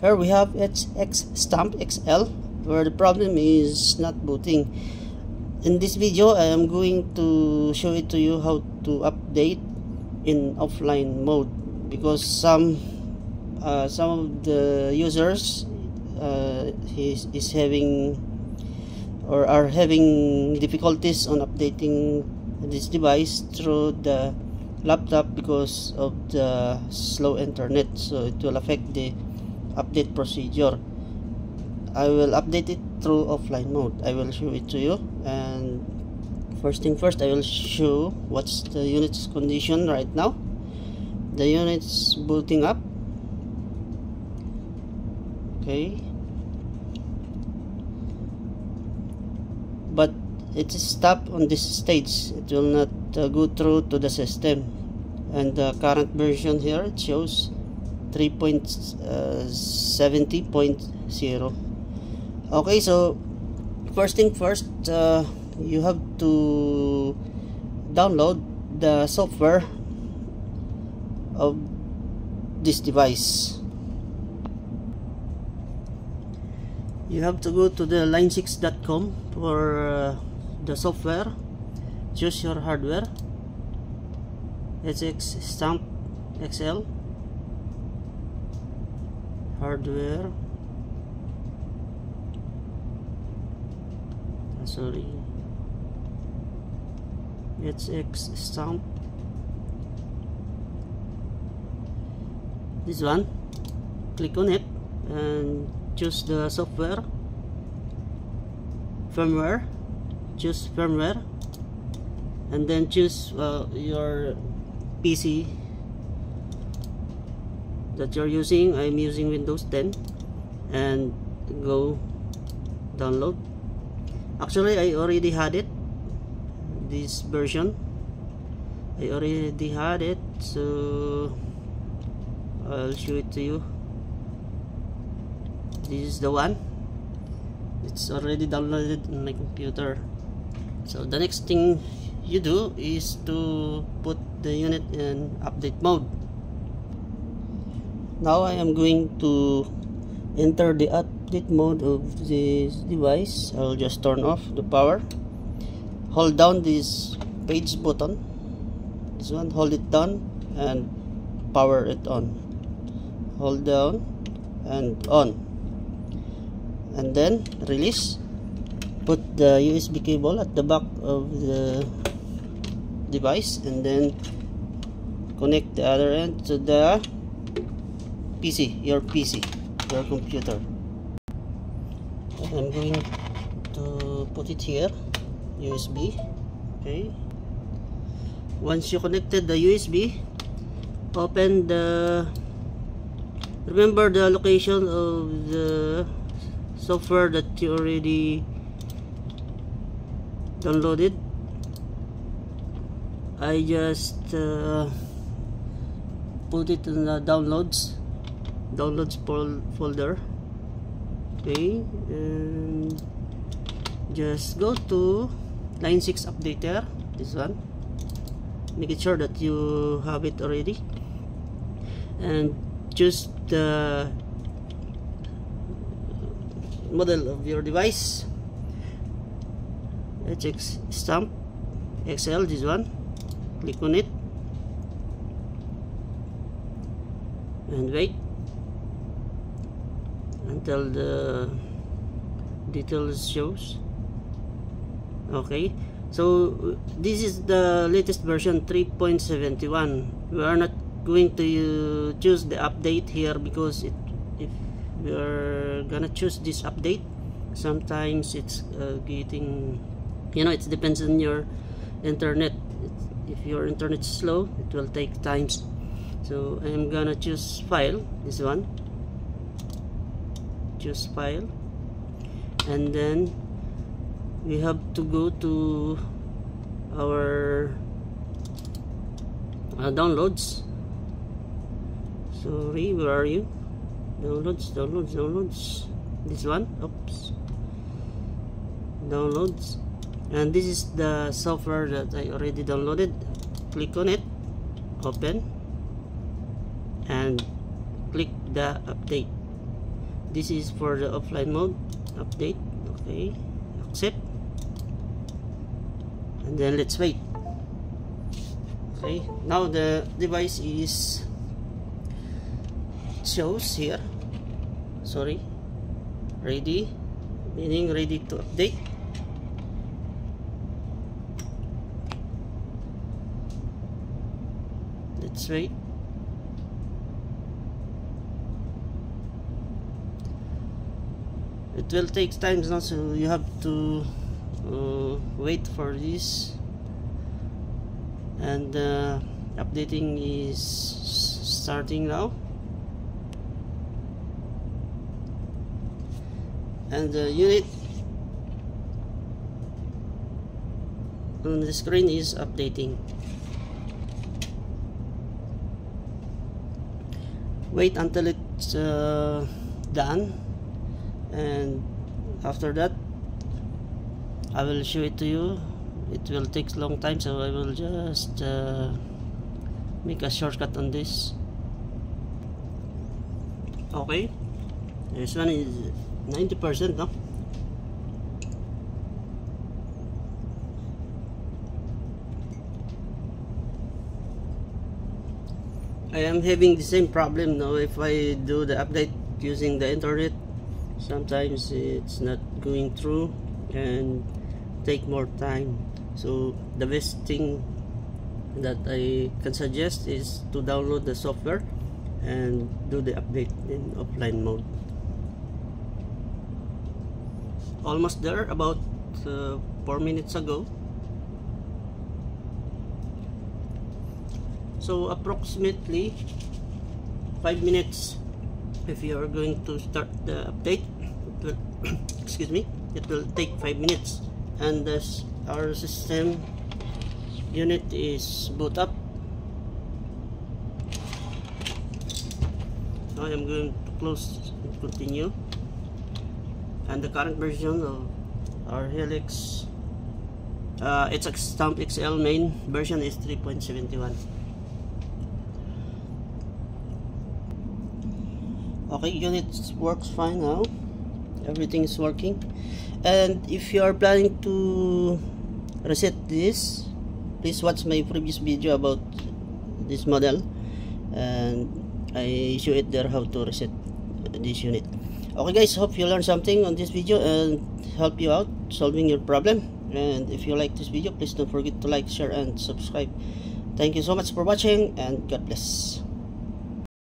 Here we have HX Stamp XL, where the problem is not booting. In this video, I am going to show it to you how to update in offline mode, because some of the users is having or are having difficulties on updating this device through the laptop because of the slow internet, so it will affect the update procedure. I will update it through offline mode. I will show it to you, and first thing first, I will show what's the unit's condition right now. The unit's booting up. Okay, but it is stopped on this stage. It will not go through to the system, and the current version here, it shows 3.70.0. okay, so first thing first, you have to download the software of this device. You have to go to the line6.com for the software. Choose your hardware, HX Stamp XL hardware. Sorry, HX Stamp, this one. Click on it and choose the software. Firmware, choose firmware, and then choose your PC that you're using. I'm using Windows 10, and go download. Actually, I already had it, this version. I already had it, so I'll show it to you. This is the one. It's already downloaded in my computer. So the next thing you do is to put the unit in update mode. Now I am going to enter the update mode of this device. I'll just turn off the power. Hold down this page button, this one. Hold it down and power it on. Hold down and on, and then release. Put the USB cable at the back of the device, and then connect the other end to the PC, your computer. I'm going to put it here, USB. Okay, once you connected the USB, open the, remember the location of the software that you already downloaded. I just put it in the downloads folder. Okay, and just go to line6 updater, this one. Make it sure that you have it already, and choose the model of your device, HX Stamp XL, this one. Click on it and wait until the details shows. Okay, so this is the latest version, 3.71. we are not going to choose the update here, because if we are gonna choose this update, sometimes it's getting, it depends on your internet. If your internet is slow, it will take times. So I'm gonna choose file, this one. Choose file, and then we have to go to our downloads. Sorry, where are you? Downloads, this one. Oops, downloads, and this is the software that I already downloaded. Click on it, open, and click the update. This is for the offline mode. Update. Okay, accept, and then let's wait. Okay, now the device is shows here, sorry, ready, meaning ready to update. Let's wait. It will take time now, so you have to wait for this. And updating is starting now, and the unit on the screen is updating. Wait until it's done, and after that I will show it to you. It will take a long time, so I will just make a shortcut on this. Okay, this one is 90%, no? I am having the same problem now. If I do the update using the internet, sometimes it's not going through and take more time. So the best thing that I can suggest is to download the software and do the update in offline mode. Almost there, about 4 minutes ago. So approximately 5 minutes if you are going to start the update. It will excuse me, it will take 5 minutes, and this our system unit is boot up. Now I am going to close and continue, and the current version of our Helix it's a Stomp XL main version is 3.71. Okay, unit works fine now. Everything is working. And if you are planning to reset this, please watch my previous video about this model, and I show it there how to reset this unit. Okay guys, hope you learned something on this video and help you out solving your problem. And if you like this video, please don't forget to like, share and subscribe. Thank you so much for watching, and God bless.